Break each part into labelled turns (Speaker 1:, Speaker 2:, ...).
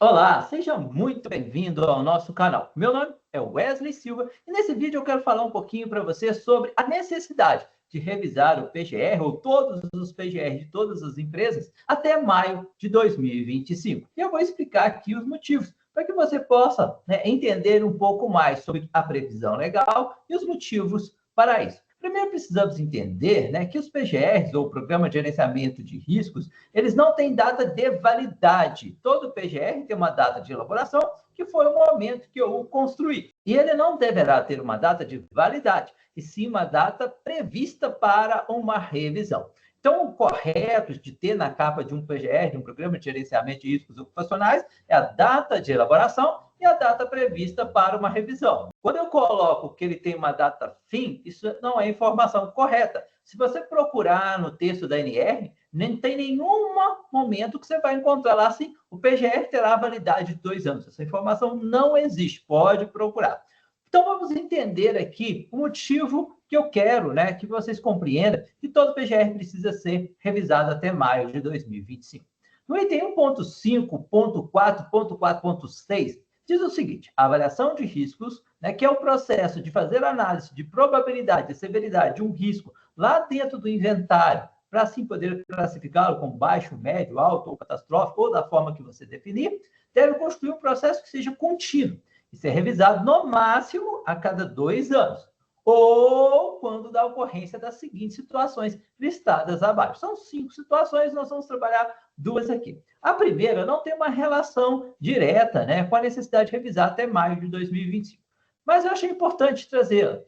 Speaker 1: Olá, seja muito bem-vindo ao nosso canal. Meu nome é Wesley Silva e nesse vídeo eu quero falar um pouquinho para você sobre a necessidade de revisar o PGR ou todos os PGR de todas as empresas até maio de 2025. E eu vou explicar aqui os motivos para que você possa, entender um pouco mais sobre a previsão legal e os motivos para isso. Primeiro, precisamos entender, que os PGRs, ou Programa de Gerenciamento de Riscos, eles não têm data de validade. Todo PGR tem uma data de elaboração, que foi o momento que eu o construí. E ele não deverá ter uma data de validade, e sim uma data prevista para uma revisão. Então, o correto de ter na capa de um PGR, de um Programa de Gerenciamento de Riscos Ocupacionais, é a data de elaboração e a data prevista para uma revisão. Quando eu coloco que ele tem uma data fim, isso não é informação correta. Se você procurar no texto da NR, não tem nenhum momento que você vai encontrar lá assim, o PGR terá validade de 2 anos. Essa informação não existe, pode procurar. Então, vamos entender aqui o motivo que eu quero, que vocês compreendam que todo PGR precisa ser revisado até maio de 2025. No item 1.5.4.4.6, diz o seguinte: a avaliação de riscos, que é o processo de fazer análise de probabilidade e severidade de um risco lá dentro do inventário, para assim poder classificá-lo como baixo, médio, alto ou catastrófico, ou da forma que você definir, deve construir um processo que seja contínuo e ser revisado no máximo a cada 2 anos, ou quando da ocorrência das seguintes situações listadas abaixo. São 5 situações, nós vamos trabalhar 2 aqui. A primeira não tem uma relação direta, com a necessidade de revisar até maio de 2025. Mas eu achei importante trazê-la.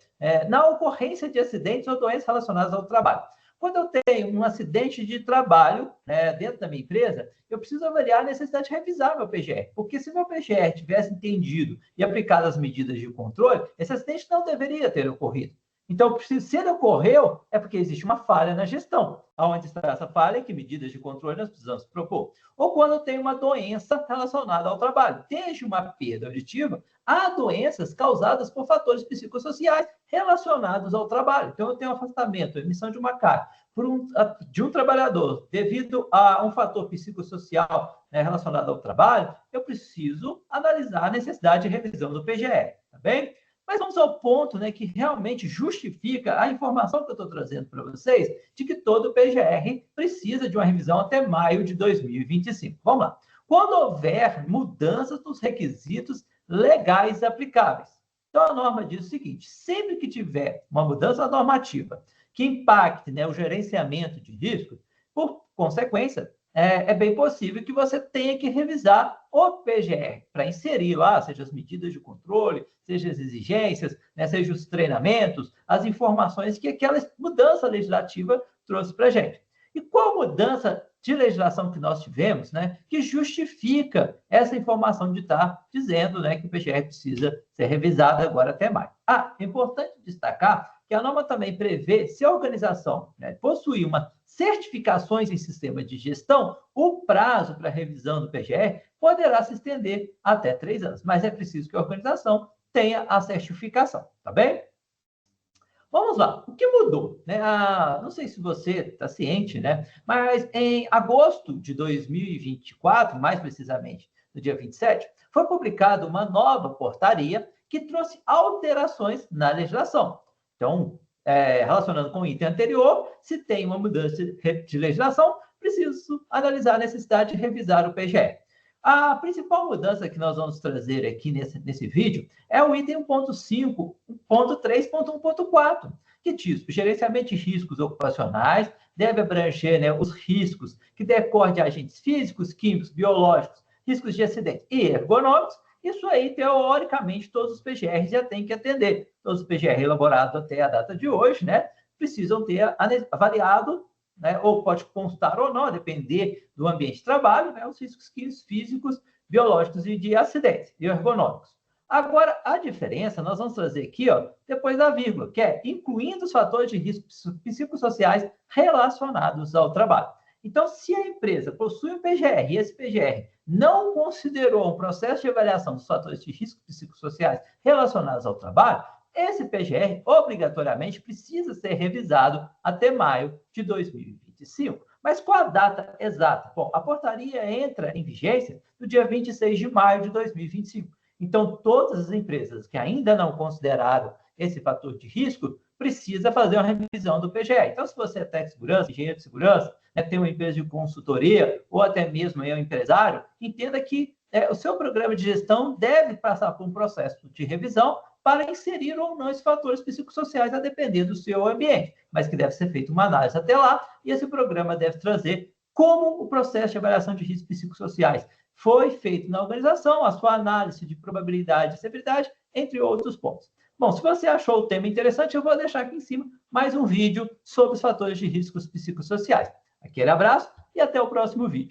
Speaker 1: Na ocorrência de acidentes ou doenças relacionadas ao trabalho. Quando eu tenho um acidente de trabalho, dentro da minha empresa, eu preciso avaliar a necessidade de revisar meu PGR. Porque se meu PGR tivesse entendido e aplicado as medidas de controle, esse acidente não deveria ter ocorrido. Então, se ele ocorreu, é porque existe uma falha na gestão. Aonde está essa falha? Que medidas de controle nós precisamos propor? Ou quando eu tenho uma doença relacionada ao trabalho, desde uma perda auditiva a doenças causadas por fatores psicossociais relacionados ao trabalho. Então, eu tenho um afastamento, emissão de uma carga de um trabalhador devido a um fator psicossocial, relacionado ao trabalho, eu preciso analisar a necessidade de revisão do PGR, tá bem? Mas vamos ao ponto, que realmente justifica a informação que eu estou trazendo para vocês, de que todo PGR precisa de uma revisão até maio de 2025. Vamos lá. Quando houver mudanças nos requisitos legais aplicáveis. Então, a norma diz o seguinte: sempre que tiver uma mudança normativa que impacte, o gerenciamento de risco, por consequência, é bem possível que você tenha que revisar o PGR para inserir lá, seja as medidas de controle, seja as exigências, seja os treinamentos, as informações que aquela mudança legislativa trouxe para a gente. E qual mudança de legislação que nós tivemos, que justifica essa informação de estar dizendo, que o PGR precisa ser revisado agora até maio? É importante destacar que a norma também prevê, se a organização possuir uma certificações em sistema de gestão, o prazo para revisão do PGR poderá se estender até 3 anos, mas é preciso que a organização tenha a certificação, tá bem? Vamos lá, o que mudou? Não sei se você está ciente, mas em agosto de 2024, mais precisamente no dia 27, foi publicada uma nova portaria que trouxe alterações na legislação. Então, relacionando com o item anterior, se tem uma mudança de legislação, preciso analisar a necessidade de revisar o PGR. A principal mudança que nós vamos trazer aqui nesse vídeo é o item 1.5.3.1.4, que diz: o gerenciamento de riscos ocupacionais deve abranger os riscos que decorrem de agentes físicos, químicos, biológicos, riscos de acidente e ergonômicos. Isso aí, teoricamente, todos os PGRs já têm que atender. Todos os PGR elaborados até a data de hoje, precisam ter avaliado, ou pode constar ou não, a depender do ambiente de trabalho, os riscos físicos, biológicos e de acidentes e ergonômicos. Agora, a diferença, nós vamos trazer aqui, depois da vírgula, que é incluindo os fatores de risco psicossociais relacionados ao trabalho. Então, se a empresa possui um PGR e esse PGR não considerou um processo de avaliação dos fatores de risco psicossociais relacionados ao trabalho, esse PGR, obrigatoriamente, precisa ser revisado até maio de 2025. Mas qual a data exata? Bom, a portaria entra em vigência no dia 26 de maio de 2025. Então, todas as empresas que ainda não consideraram esse fator de risco precisa fazer uma revisão do PGE. Então, se você é técnico de segurança, engenheiro de segurança, tem uma empresa de consultoria ou até mesmo é um empresário, entenda que o seu programa de gestão deve passar por um processo de revisão para inserir ou não esses fatores psicossociais a depender do seu ambiente, mas que deve ser feita uma análise até lá, e esse programa deve trazer como o processo de avaliação de riscos psicossociais foi feito na organização, a sua análise de probabilidade e severidade, entre outros pontos. Bom, se você achou o tema interessante, eu vou deixar aqui em cima mais um vídeo sobre os fatores de riscos psicossociais. Aquele abraço e até o próximo vídeo.